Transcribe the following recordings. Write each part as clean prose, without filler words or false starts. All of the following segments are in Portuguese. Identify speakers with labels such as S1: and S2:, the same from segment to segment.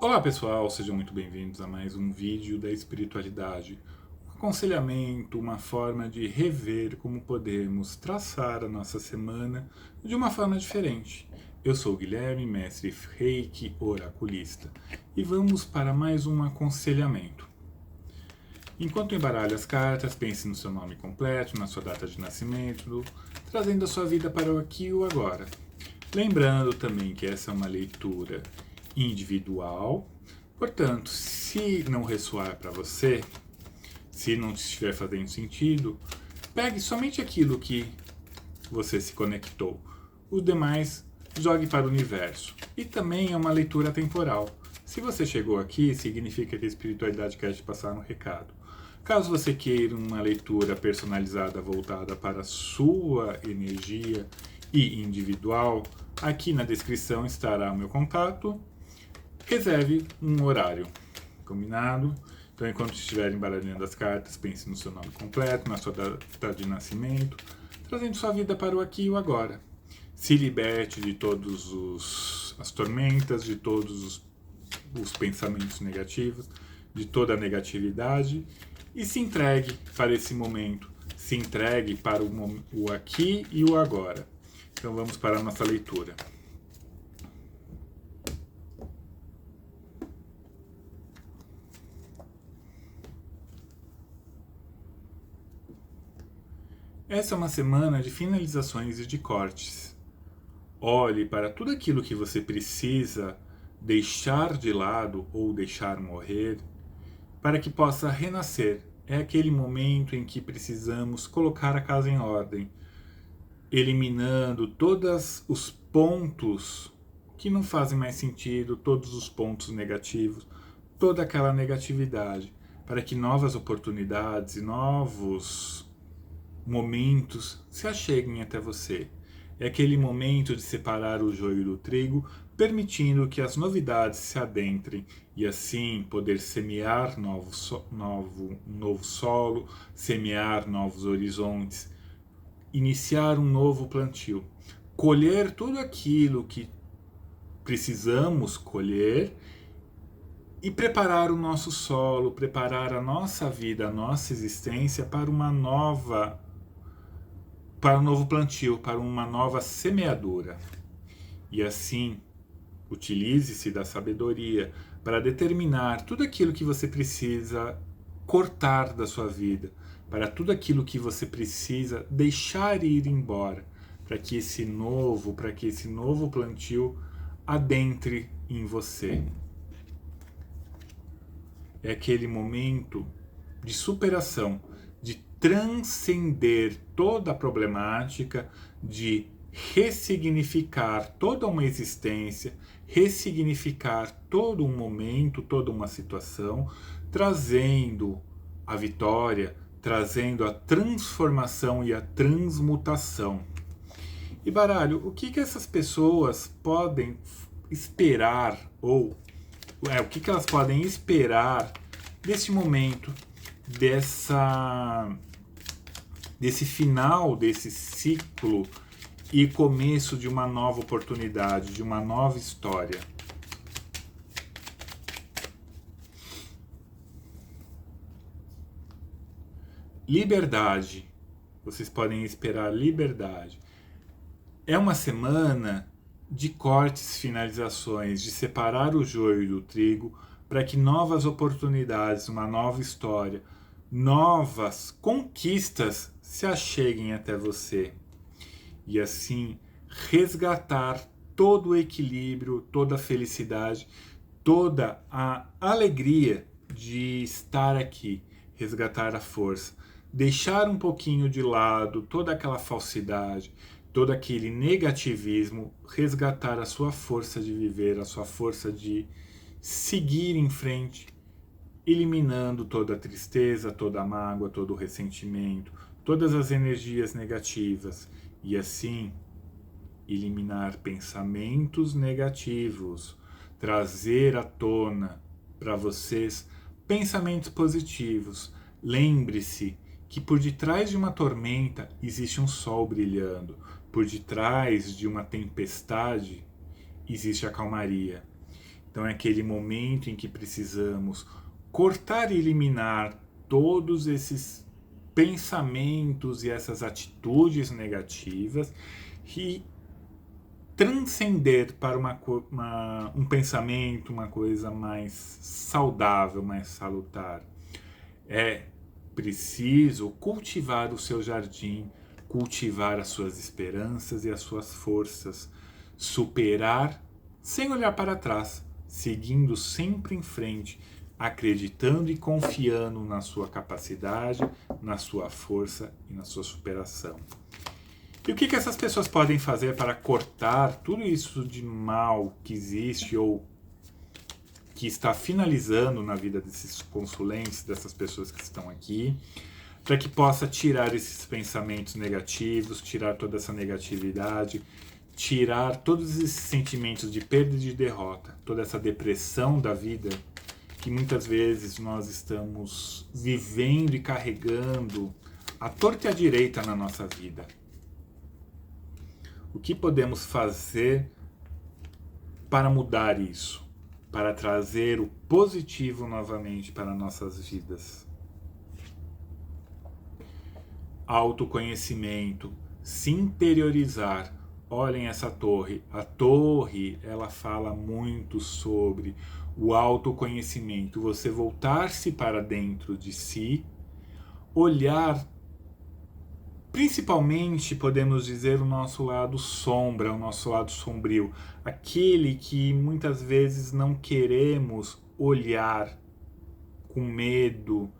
S1: Olá pessoal, sejam muito bem-vindos a mais um vídeo da espiritualidade. Um aconselhamento, uma forma de rever como podemos traçar a nossa semana de uma forma diferente. Eu sou o Guilherme, mestre Reiki oraculista, e vamos para mais um aconselhamento. Enquanto embaralha as cartas, pense no seu nome completo, na sua data de nascimento, trazendo a sua vida para o aqui e o agora. Lembrando também que essa é uma leitura individual, portanto, se não ressoar para você, se não estiver fazendo sentido, pegue somente aquilo que você se conectou. Os demais, jogue para o universo. E também é uma leitura temporal. Se você chegou aqui, significa que a espiritualidade quer te passar um recado. Caso você queira uma leitura personalizada voltada para a sua energia e individual, aqui na descrição estará o meu contato. Reserve um horário, combinado? Então, enquanto estiver embaralhando as cartas, pense no seu nome completo, na sua data de nascimento, trazendo sua vida para o aqui e o agora. Se liberte de todas as tormentas, de todos os pensamentos negativos, de toda a negatividade e se entregue para esse momento. Se entregue para o aqui e o agora. Então vamos para a nossa leitura. Essa é uma semana de finalizações e de cortes. Olhe para tudo aquilo que você precisa deixar de lado ou deixar morrer para que possa renascer. É aquele momento em que precisamos colocar a casa em ordem, eliminando todos os pontos que não fazem mais sentido, todos os pontos negativos, toda aquela negatividade, para que novas oportunidades e novos momentos se acheguem até você. É aquele momento de separar o joio do trigo, permitindo que as novidades se adentrem e assim poder semear novo solo, semear novos horizontes, iniciar um novo plantio, colher tudo aquilo que precisamos colher e preparar o nosso solo, preparar a nossa vida, a nossa existência para um novo plantio, para uma nova semeadura. E assim, utilize-se da sabedoria para determinar tudo aquilo que você precisa cortar da sua vida, para tudo aquilo que você precisa deixar ir embora, para que esse novo plantio adentre em você. É aquele momento de superação, de transcender toda a problemática, de ressignificar toda uma existência, ressignificar todo um momento, toda uma situação, trazendo a vitória, trazendo a transformação e a transmutação. E baralho, o que essas pessoas podem esperar o que elas podem esperar desse momento, desse final desse ciclo e começo de uma nova oportunidade, de uma nova história. Liberdade. Vocês podem esperar liberdade. É uma semana de cortes, finalizações, de separar o joio do trigo para que novas oportunidades, uma nova história, novas conquistas se acheguem até você. E assim resgatar todo o equilíbrio, toda a felicidade, toda a alegria de estar aqui, resgatar a força, deixar um pouquinho de lado toda aquela falsidade, todo aquele negativismo, resgatar a sua força de viver, a sua força de seguir em frente, eliminando toda a tristeza, toda a mágoa, todo o ressentimento, todas as energias negativas e assim eliminar pensamentos negativos, trazer à tona para vocês pensamentos positivos. Lembre-se que por detrás de uma tormenta existe um sol brilhando, por detrás de uma tempestade existe a calmaria. Então é aquele momento em que precisamos cortar e eliminar todos esses pensamentos e essas atitudes negativas e transcender para um pensamento, uma coisa mais saudável, mais salutar. É preciso cultivar o seu jardim, cultivar as suas esperanças e as suas forças, superar sem olhar para trás, seguindo sempre em frente, acreditando e confiando na sua capacidade, na sua força e na sua superação. E o que essas pessoas podem fazer para cortar tudo isso de mal que existe ou que está finalizando na vida desses consulentes, dessas pessoas que estão aqui, para que possa tirar esses pensamentos negativos, tirar toda essa negatividade, tirar todos esses sentimentos de perda e de derrota, toda essa depressão da vida que muitas vezes nós estamos vivendo e carregando à torta e à direita na nossa vida. O que podemos fazer para mudar isso? Para trazer o positivo novamente para nossas vidas? Autoconhecimento, se interiorizar. Olhem essa torre. A torre, ela fala muito sobre o autoconhecimento. Você voltar-se para dentro de si, olhar. Principalmente, podemos dizer, o nosso lado sombra, o nosso lado sombrio. Aquele que muitas vezes não queremos olhar com medo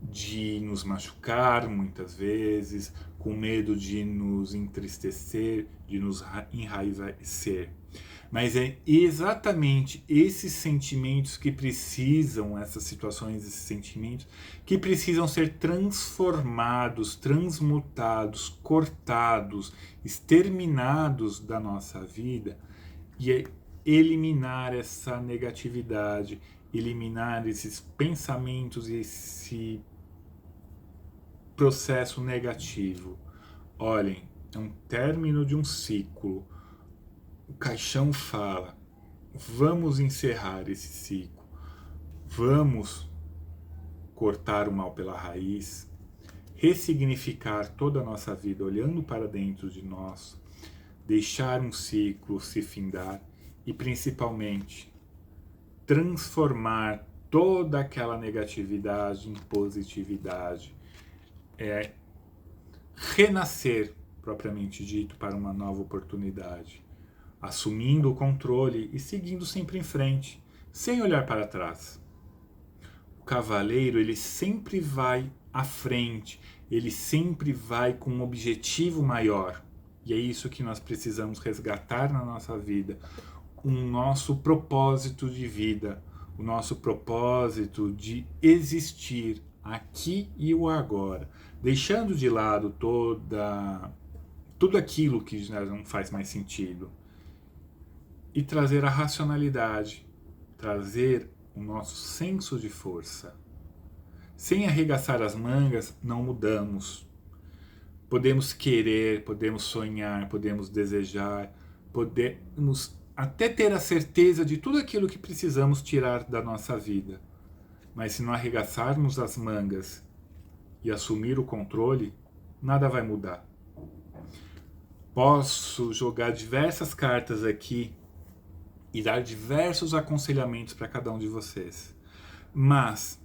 S1: de nos machucar, muitas vezes, com medo de nos entristecer, de nos enraivecer. Mas é exatamente esses sentimentos que precisam, essas situações, esses sentimentos, que precisam ser transformados, transmutados, cortados, exterminados da nossa vida e eliminar essa negatividade, eliminar esses pensamentos e esse processo negativo. Olhem, é um término de um ciclo. O caixão fala, vamos encerrar esse ciclo, vamos cortar o mal pela raiz, ressignificar toda a nossa vida olhando para dentro de nós, deixar um ciclo se findar e principalmente transformar toda aquela negatividade em positividade, renascer propriamente dito para uma nova oportunidade, assumindo o controle e seguindo sempre em frente, sem olhar para trás. O cavaleiro, ele sempre vai à frente, ele sempre vai com um objetivo maior. E é isso que nós precisamos resgatar na nossa vida, o nosso propósito de vida, o nosso propósito de existir aqui e o agora, deixando de lado tudo aquilo que já não faz mais sentido. E trazer a racionalidade, trazer o nosso senso de força. Sem arregaçar as mangas, não mudamos. Podemos querer, podemos sonhar, podemos desejar, podemos até ter a certeza de tudo aquilo que precisamos tirar da nossa vida. Mas se não arregaçarmos as mangas e assumir o controle, nada vai mudar. Posso jogar diversas cartas aqui e dar diversos aconselhamentos para cada um de vocês. Mas,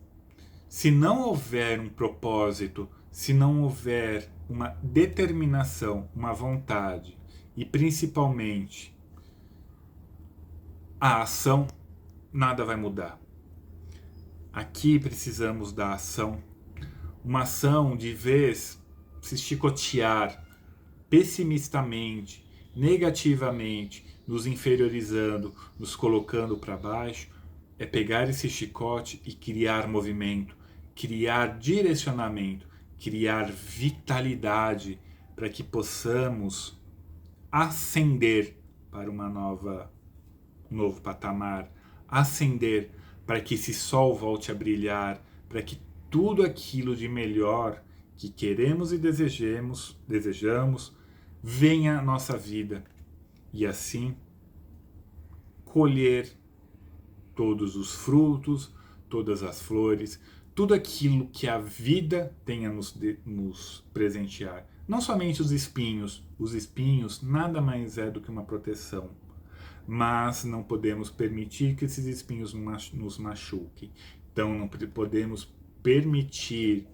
S1: se não houver um propósito, se não houver uma determinação, uma vontade e principalmente a ação, nada vai mudar. Aqui precisamos da ação. Uma ação de vez se chicotear pessimistamente, negativamente, nos inferiorizando, nos colocando para baixo, é pegar esse chicote e criar movimento, criar direcionamento, criar vitalidade para que possamos ascender para um novo patamar, ascender para que esse sol volte a brilhar, para que tudo aquilo de melhor que queremos e desejamos venha à nossa vida. E assim colher todos os frutos, todas as flores, tudo aquilo que a vida tem a nos presentear. Não somente os espinhos nada mais é do que uma proteção, mas não podemos permitir que esses espinhos nos machuquem. Então não podemos permitir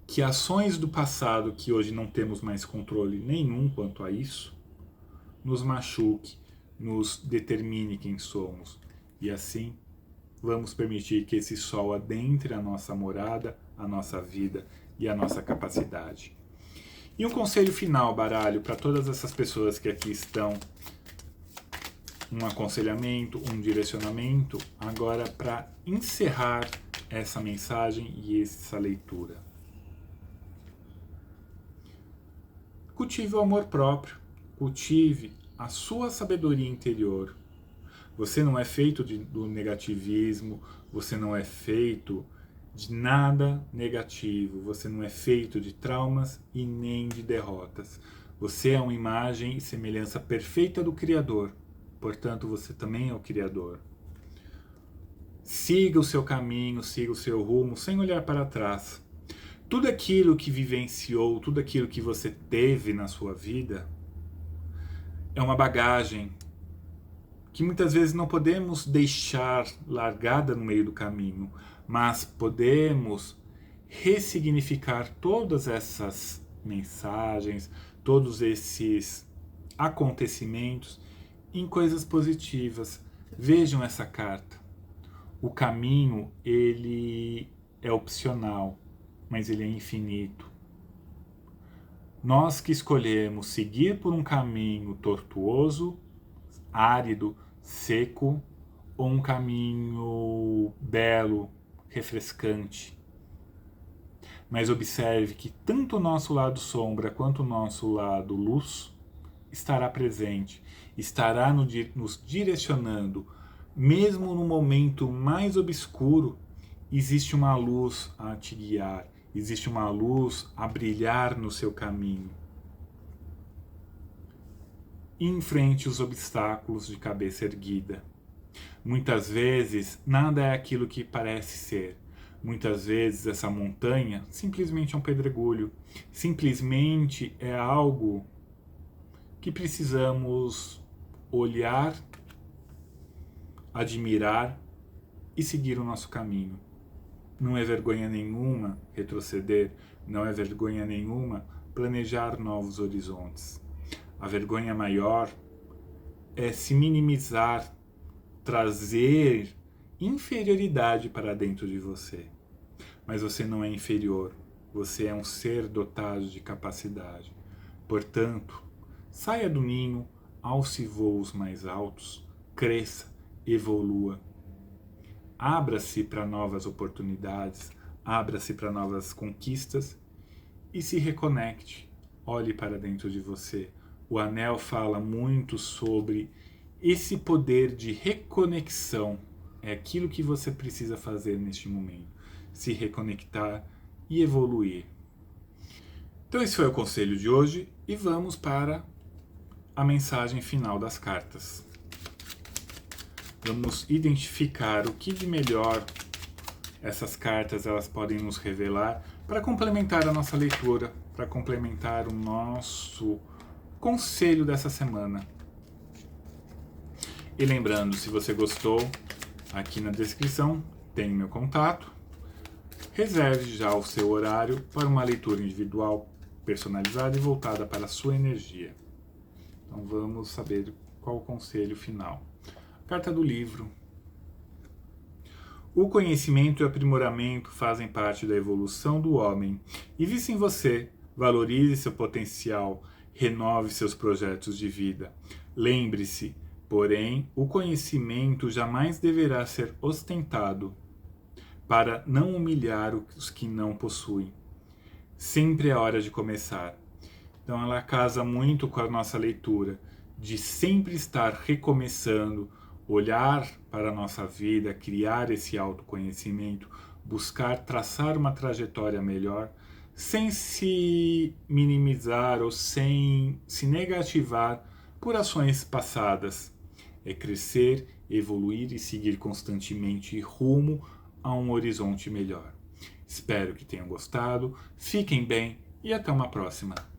S1: que ações do passado, que hoje não temos mais controle nenhum quanto a isso, nos machuque, nos determine quem somos. E assim, vamos permitir que esse sol adentre a nossa morada, a nossa vida e a nossa capacidade. E um conselho final, baralho, para todas essas pessoas que aqui estão, um aconselhamento, um direcionamento, agora para encerrar essa mensagem e essa leitura. Cultive o amor próprio, cultive a sua sabedoria interior. Você não é feito do negativismo, você não é feito de nada negativo, você não é feito de traumas e nem de derrotas. Você é uma imagem e semelhança perfeita do Criador, portanto você também é o Criador. Siga o seu caminho, siga o seu rumo, sem olhar para trás. Tudo aquilo que vivenciou, tudo aquilo que você teve na sua vida, é uma bagagem que muitas vezes não podemos deixar largada no meio do caminho, mas podemos ressignificar todas essas mensagens, todos esses acontecimentos em coisas positivas. Vejam essa carta. O caminho, ele é opcional, mas ele é infinito. Nós que escolhemos seguir por um caminho tortuoso, árido, seco, ou um caminho belo, refrescante. Mas observe que tanto o nosso lado sombra quanto o nosso lado luz estará presente, estará nos direcionando. Mesmo no momento mais obscuro, existe uma luz a te guiar, existe uma luz a brilhar no seu caminho. Enfrente os obstáculos de cabeça erguida. Muitas vezes, nada é aquilo que parece ser. Muitas vezes, essa montanha simplesmente é um pedregulho. Simplesmente é algo que precisamos olhar, admirar e seguir o nosso caminho. Não é vergonha nenhuma retroceder, não é vergonha nenhuma planejar novos horizontes. A vergonha maior é se minimizar, trazer inferioridade para dentro de você. Mas você não é inferior, você é um ser dotado de capacidade. Portanto, saia do ninho, alce voos mais altos, cresça, evolua. Abra-se para novas oportunidades, abra-se para novas conquistas e se reconecte. Olhe para dentro de você. O anel fala muito sobre esse poder de reconexão. É aquilo que você precisa fazer neste momento. Se reconectar e evoluir. Então esse foi o conselho de hoje e vamos para a mensagem final das cartas. Vamos identificar o que de melhor essas cartas elas podem nos revelar para complementar a nossa leitura, para complementar o nosso conselho dessa semana. E lembrando, se você gostou, aqui na descrição tem meu contato. Reserve já o seu horário para uma leitura individual, personalizada e voltada para a sua energia. Então vamos saber qual o conselho final. Carta do livro. O conhecimento e o aprimoramento fazem parte da evolução do homem. Invista em você, valorize seu potencial, renove seus projetos de vida. Lembre-se, porém, o conhecimento jamais deverá ser ostentado para não humilhar os que não possuem. Sempre é hora de começar. Então ela casa muito com a nossa leitura, de sempre estar recomeçando, olhar para a nossa vida, criar esse autoconhecimento, buscar traçar uma trajetória melhor, sem se minimizar ou sem se negativar por ações passadas. é crescer, evoluir e seguir constantemente rumo a um horizonte melhor. Espero que tenham gostado, fiquem bem e até uma próxima.